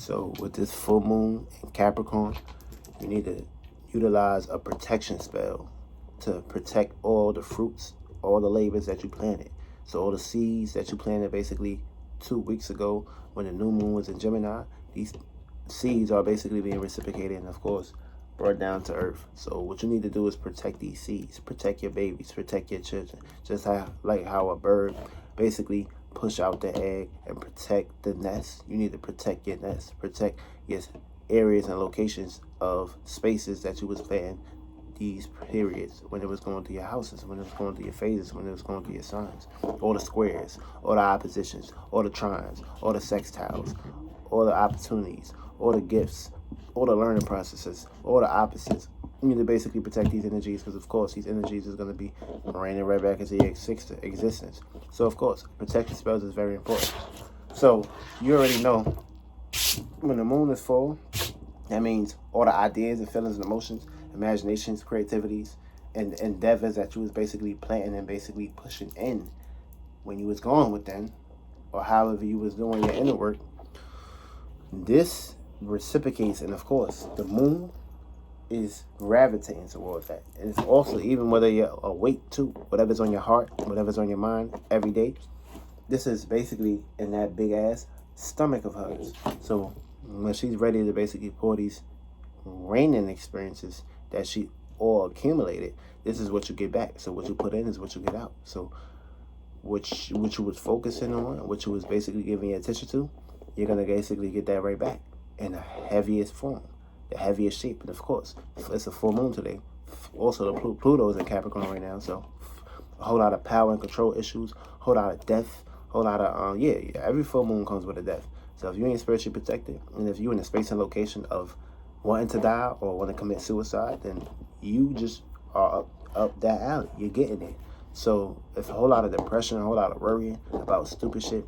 So with this full moon in Capricorn, you need to utilize a protection spell to protect all the fruits, all the labors that you planted. So all the seeds that you planted basically 2 weeks ago when the new moon was in Gemini, these seeds are basically being reciprocated and of course brought down to earth. So what you need to do is protect these seeds, protect your babies, protect your children. Just like how a bird basically push out the egg and protect the nest. You need to protect your nest, protect your areas and locations of spaces that you was planting these periods, when it was going through your houses, when it was going through your phases, when it was going through your signs, all the squares, all the oppositions, all the trines, all the sextiles, all the opportunities, all the gifts, all the learning processes, all the opposites. You need to basically protect these energies because, of course, these energies is going to be raining right back into your existence. So, of course, protection spells is very important. So, you already know when the moon is full, that means all the ideas and feelings and emotions, imaginations, creativities, and endeavors that you was basically planting and basically pushing in when you was going within, or however you was doing your inner work, this reciprocates. And of course, the moon is gravitating towards that. And it's also, even whether you're awake too, whatever's on your heart, whatever's on your mind every day, this is basically in that big ass stomach of hers. So when she's ready to basically pour these raining experiences that she all accumulated, this is what you get back. So what you put in is what you get out. So what you was focusing on, what you was basically giving your attention to, you're gonna basically get that right back in the heaviest form, the heaviest shape. And of course, it's a full moon today. Also, the Pluto is in Capricorn right now, so a whole lot of power and control issues, a whole lot of death, a whole lot of every full moon comes with a death. So if you ain't spiritually protected, and if you're in a space and location of wanting to die or want to commit suicide, then you just are up that alley. You're getting there. So if a whole lot of depression, a whole lot of worrying about stupid shit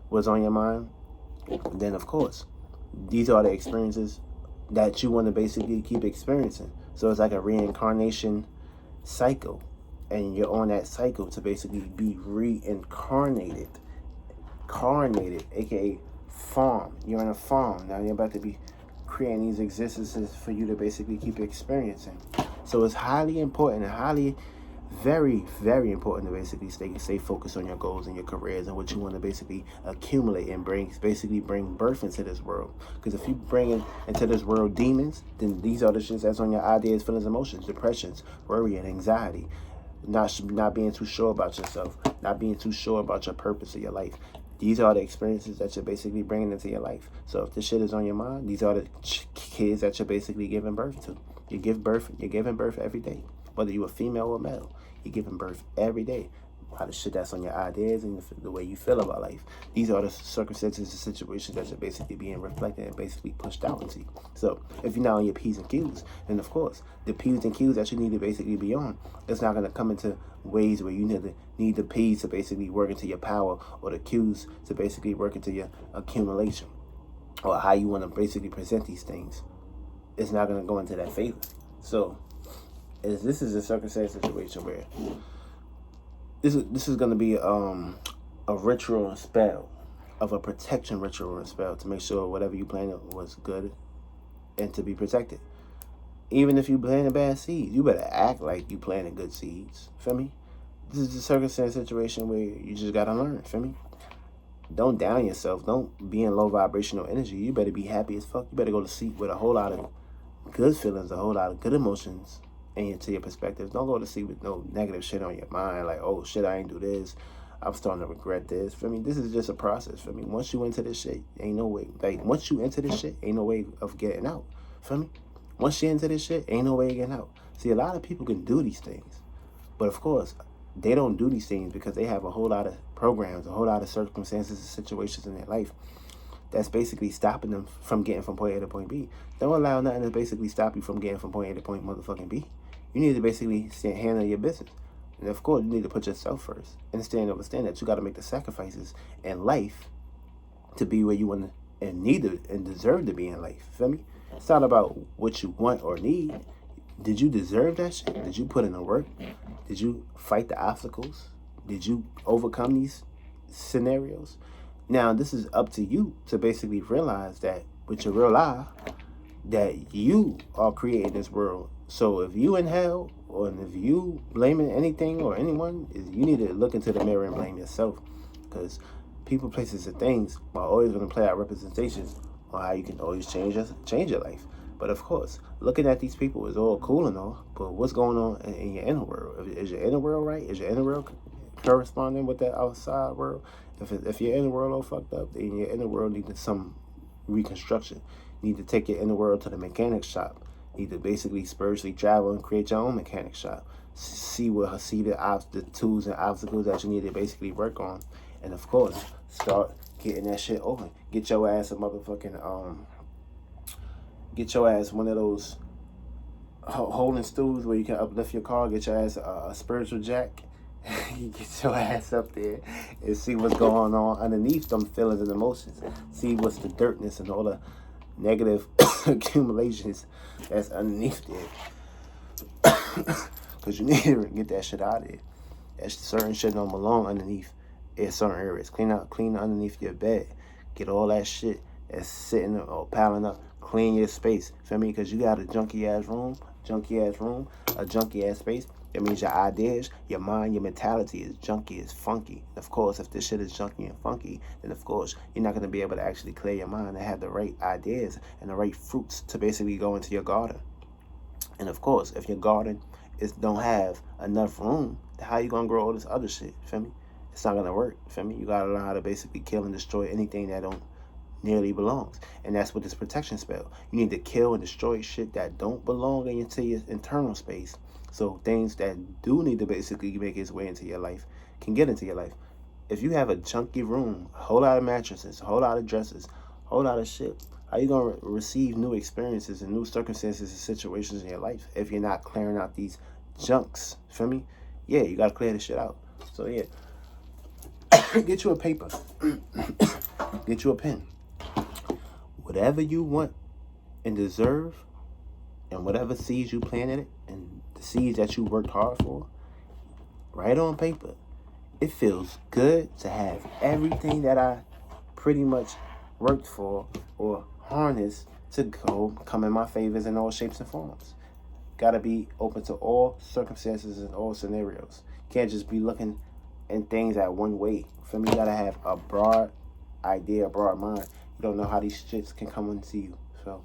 was on your mind, then of course, these are the experiences that you want to basically keep experiencing. So it's like a reincarnation cycle, and you're on that cycle to basically be reincarnated, aka farm. You're in a farm now. You're about to be creating these existences for you to basically keep experiencing. So it's highly important and very, very important to basically stay focused on your goals and your careers and what you want to basically accumulate and bring birth into this world. Because if you bring into this world demons, then these are the shits that's on your ideas, feelings, emotions, depressions, worry, and anxiety. Not being too sure about yourself, not being too sure about your purpose of your life. These are the experiences that you're basically bringing into your life. So if this shit is on your mind, these are the kids that you're basically giving birth to. You're giving birth every day. Whether you're a female or male, you're giving birth every day. By the shit that's on your ideas and the way you feel about life. These are the circumstances and situations that you're basically being reflected and basically pushed out into. So if you're not on your P's and Q's, then of course, the P's and Q's that you need to basically be on, it's not going to come into ways where you need the P's to basically work into your power, or the Q's to basically work into your accumulation, or how you want to basically present these things. It's not going to go into that favor. So this is a circumstance situation where this is going to be a ritual and spell, of a protection ritual and spell, to make sure whatever you planted was good and to be protected. Even if you planted bad seeds, you better act like you planted good seeds. Feel me? This is a circumstance situation where you just got to learn. Feel me? Don't down yourself. Don't be in low vibrational energy. You better be happy as fuck. You better go to sleep with a whole lot of good feelings, a whole lot of good emotions into your perspectives. Don't go to sleep with no negative shit on your mind, like, oh shit, I ain't do this, I'm starting to regret this. For me, this is just a process. For me, once you into this shit, ain't no way. Like, once you into this shit, ain't no way of getting out. For me, once you into this shit, ain't no way of getting out. See, a lot of people can do these things, but of course, they don't do these things because they have a whole lot of programs, a whole lot of circumstances and situations in their life that's basically stopping them from getting from point A to point B. Don't allow nothing to basically stop you from getting from point A to point motherfucking B. You need to basically handle your business. And of course, you need to put yourself first. Understand that you got to make the sacrifices in life to be where you want to and need to and deserve to be in life. Feel me? It's not about what you want or need. Did you deserve that shit? Did you put in the work? Did you fight the obstacles? Did you overcome these scenarios? Now, this is up to you to basically realize that with your real life that you are creating this world. So if you in hell, or if you blaming anything or anyone, you need to look into the mirror and blame yourself. Because people, places, and things are always going to play out representations on how you can always change your life. But of course, looking at these people is all cool and all, but what's going on in your inner world? Is your inner world right? Is your inner world corresponding with that outside world? If your inner world all fucked up, then your inner world needs some reconstruction. You need to take your inner world to the mechanic shop. You need to basically spiritually travel and create your own mechanic shop. See the tools and obstacles that you need to basically work on, and of course, start getting that shit open. Get your ass a motherfucking get your ass one of those holding stools where you can uplift your car. Get your ass a spiritual jack. Get your ass up there and see what's going on underneath them feelings and emotions. See what's the dirtness and all the negative accumulations that's underneath there. Because you need to get that shit out of there. That certain shit don't belong underneath in certain areas. Clean underneath your bed. Get all that shit that's sitting or piling up. Clean your space. Feel me? Because you got a junky ass room, a junky ass space. That means your ideas, your mind, your mentality is junky, is funky. And of course, if this shit is junky and funky, then of course, you're not going to be able to actually clear your mind and have the right ideas and the right fruits to basically go into your garden. And of course, if your garden don't have enough room, then how you going to grow all this other shit? Feel me? It's not going to work. Feel me? You got to learn how to basically kill and destroy anything that don't nearly belongs. And that's what this protection spell. You need to kill and destroy shit that don't belong into your internal space. So things that do need to basically make its way into your life can get into your life. If you have a junky room, a whole lot of mattresses, a whole lot of dresses, a whole lot of shit, how you going to receive new experiences and new circumstances and situations in your life if you're not clearing out these junks? Feel me? Yeah, you got to clear this shit out. So yeah, get you a paper. Get you a pen. Whatever you want and deserve, and whatever seeds you planted it, and the seeds that you worked hard for, write on paper. It feels good to have everything that I pretty much worked for or harnessed to come in my favors in all shapes and forms. Gotta be open to all circumstances and all scenarios. Can't just be looking in things at one way. For me, you gotta have a broad idea, a broad mind. You don't know how these shits can come into you. So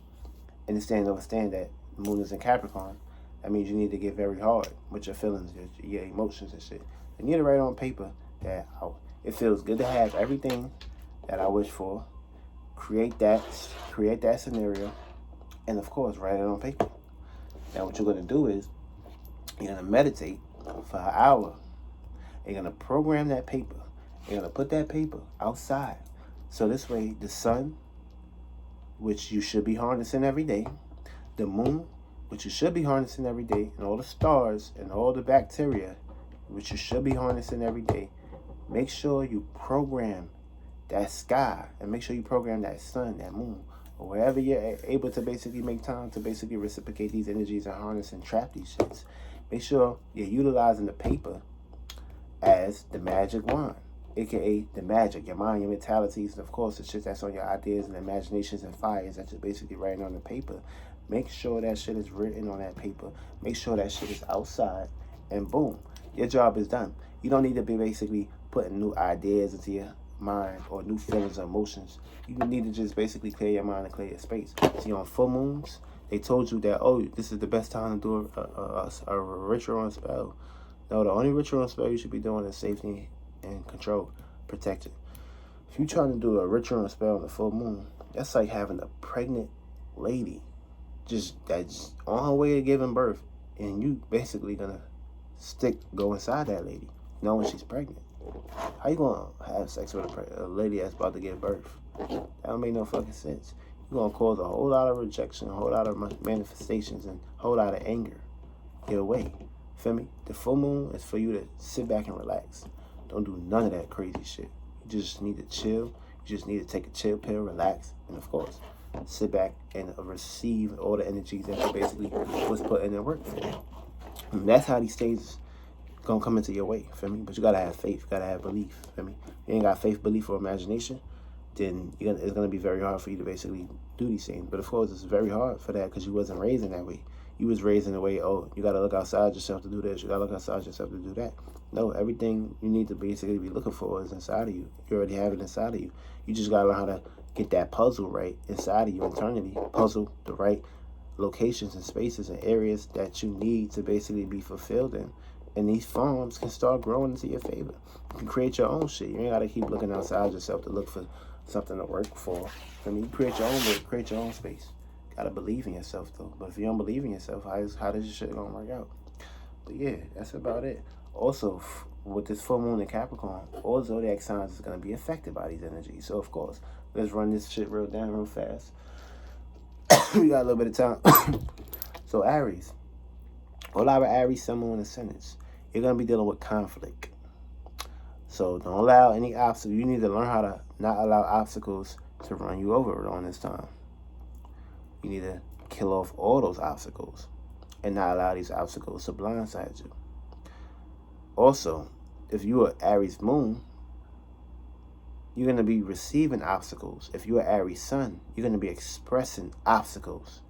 understand that Moon is in Capricorn. That means you need to get very hard with your feelings, your emotions and shit. You need to write on paper that it feels good to have everything that I wish for. Create that scenario, and of course, write it on paper. Now, what you're gonna do is you're gonna meditate for an hour. You're gonna program that paper. You're gonna put that paper outside. So this way, the sun, which you should be harnessing every day, the moon, which you should be harnessing every day, and all the stars and all the bacteria, which you should be harnessing every day, make sure you program that sky, and make sure you program that sun, that moon, or wherever you're able to basically make time to basically reciprocate these energies and harness and trap these shits. Make sure you're utilizing the paper as the magic wand, aka the magic, your mind, your mentalities, and of course the shit that's on your ideas and imaginations and fires that you're basically writing on the paper. Make sure that shit is written on that paper. Make sure that shit is outside, and boom, your job is done. You don't need to be basically putting new ideas into your mind or new feelings or emotions. You need to just basically clear your mind and clear your space. See, on full moons, they told you that, oh, this is the best time to do a ritual and spell. No, the only ritual and spell you should be doing is safety and control, protected. If you're trying to do a ritual and spell on the full moon, that's like having a pregnant lady that's on her way to giving birth, and you basically gonna go inside that lady knowing she's pregnant. How you gonna have sex with a lady that's about to give birth? That don't make no fucking sense. You're gonna cause a whole lot of rejection, a whole lot of manifestations, and a whole lot of anger. Get away. Feel me? The full moon is for you to sit back and relax. Don't do none of that crazy shit. You just need to chill. You just need to take a chill pill, relax, and of course, sit back and receive all the energies that basically was put in the work for you. And that's how these stages gonna come into your way, feel me? But you gotta have faith, you gotta have belief, feel me? You ain't got faith, belief, or imagination, then it's going to be very hard for you to basically do these things. But of course, it's very hard for that because you wasn't raised in that way. You was raised in the way, oh, you got to look outside yourself to do this. You got to look outside yourself to do that. No, everything you need to basically be looking for is inside of you. You already have it inside of you. You just got to learn how to get that puzzle right inside of you internally. Puzzle the right locations and spaces and areas that you need to basically be fulfilled in. And these farms can start growing into your favor. You can create your own shit. You ain't got to keep looking outside yourself to look for something to work for. I mean, you create your own work, create your own space. Gotta believe in yourself though. But if you don't believe in yourself, how does your shit gonna work out? But yeah, that's about it. Also, with this full moon in Capricorn, all zodiac signs is gonna be affected by these energies. So of course, let's run this shit real fast. We got a little bit of time. So Aries, a lot of Aries, Sun, Moon, and Ascendants, you're gonna be dealing with conflict. So don't allow any obstacles. You need to learn how to not allow obstacles to run you over during this time. You need to kill off all those obstacles and not allow these obstacles to blindside you. Also, if you are Aries Moon, you're going to be receiving obstacles. If you are Aries Sun, you're going to be expressing obstacles.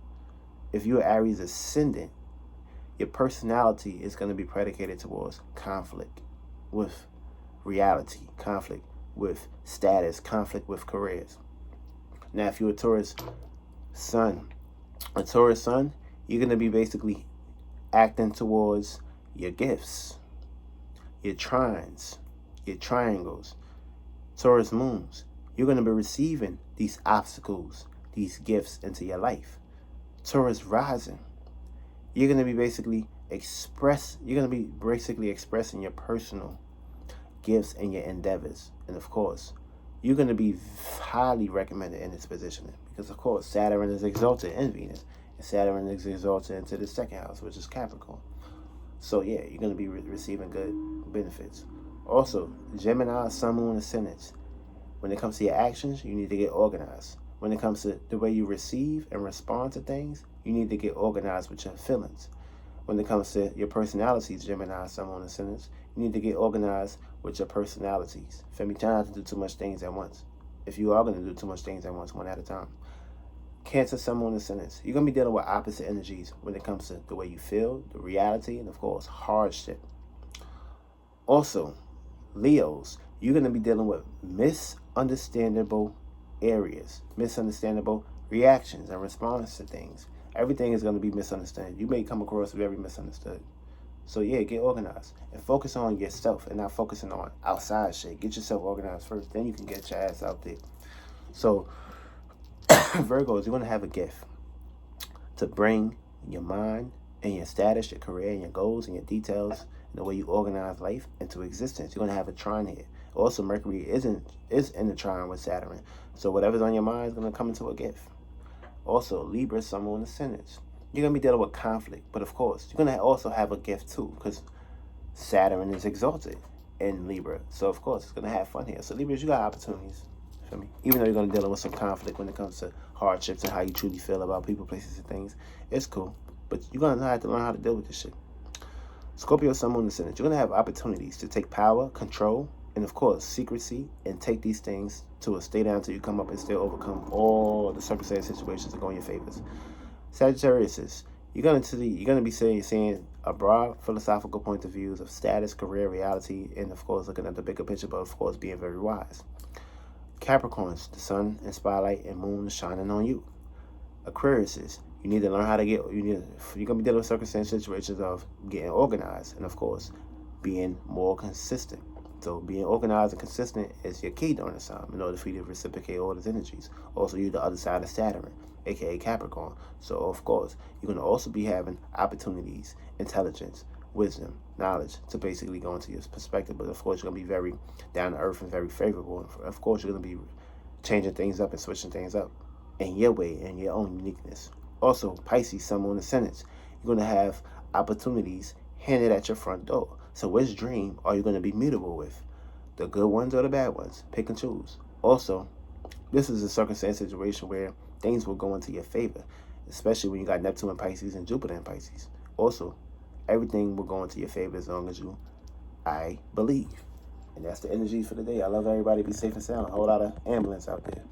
If you are Aries Ascendant, your personality is going to be predicated towards conflict with reality, conflict with status, conflict with careers. Now, if you're a Taurus Sun, you're going to be basically acting towards your gifts, your trines, your triangles. Taurus Moons, you're going to be receiving these obstacles, these gifts into your life. Taurus Rising, you're going to be basically expressing your personal gifts and your endeavors. And of course, you're going to be highly recommended in this positioning because, of course, Saturn is exalted in Venus, and Saturn is exalted into the second house, which is Capricorn. So, yeah, you're going to be receiving good benefits. Also, Gemini, Sun, Moon, Ascendants. When it comes to your actions, you need to get organized. When it comes to the way you receive and respond to things, you need to get organized with your feelings. When it comes to your personalities, Gemini, Sun, Moon, Ascendants, you need to get organized with your personalities. Feel me? Try not to do too much things at once. If you are going to do too much things at once, one at a time. Cancer, Sun, Moon, Ascendants. You're going to be dealing with opposite energies when it comes to the way you feel, the reality, and of course, hardship. Also, Leos, you're going to be dealing with misunderstandable areas, misunderstandable reactions and responses to things. Everything is going to be misunderstood. You may come across very misunderstood. So yeah, get organized and focus on yourself and not focusing on outside shit. Get yourself organized first, then you can get your ass out there. So Virgos, you're going to have a gift to bring your mind and your status, your career, and your goals and your details and the way you organize life into existence. You're going to have a trine here. Also, Mercury is in the trine with Saturn. So whatever's on your mind is going to come into a gift. Also, Libra, Sun, Moon, Ascendants. You're going to be dealing with conflict. But of course, you're going to also have a gift too because Saturn is exalted in Libra. So of course, it's going to have fun here. So Libras, you got opportunities. Feel me? Even though you're going to deal with some conflict when it comes to hardships and how you truly feel about people, places, and things. It's cool. But you're going to have to learn how to deal with this shit. Scorpio, Sun, Moon, Ascendant. You're going to have opportunities to take power, control, and of course, secrecy, and take these things to a stay down until you come up and still overcome all the circumstances, situations that go in your favors. Sagittarius, you're going to be seeing a broad philosophical point of views of status, career, reality, and of course, looking at the bigger picture, but of course, being very wise. Capricorns, the sun and spotlight and moon is shining on you. Aquarius, you need to learn how to you're going to be dealing with circumstances, situations of getting organized, and of course, being more consistent. So being organized and consistent is your key during this time in order for you to reciprocate all these energies. Also, you're the other side of Saturn, aka Capricorn. So of course, you're going to also be having opportunities, intelligence, wisdom, knowledge to basically go into your perspective. But of course, you're going to be very down to earth and very favorable. And of course, you're going to be changing things up and switching things up in your way and your own uniqueness. Also, Pisces, Sun, Moon, Ascendants, you're going to have opportunities handed at your front door. So which dream are you going to be mutable with? The good ones or the bad ones? Pick and choose. Also, this is a circumstance situation where things will go into your favor, especially when you got Neptune in Pisces and Jupiter in Pisces. Also, everything will go into your favor as long as I believe. And that's the energy for the day. I love everybody. Be safe and sound. A whole lot of ambulance out there.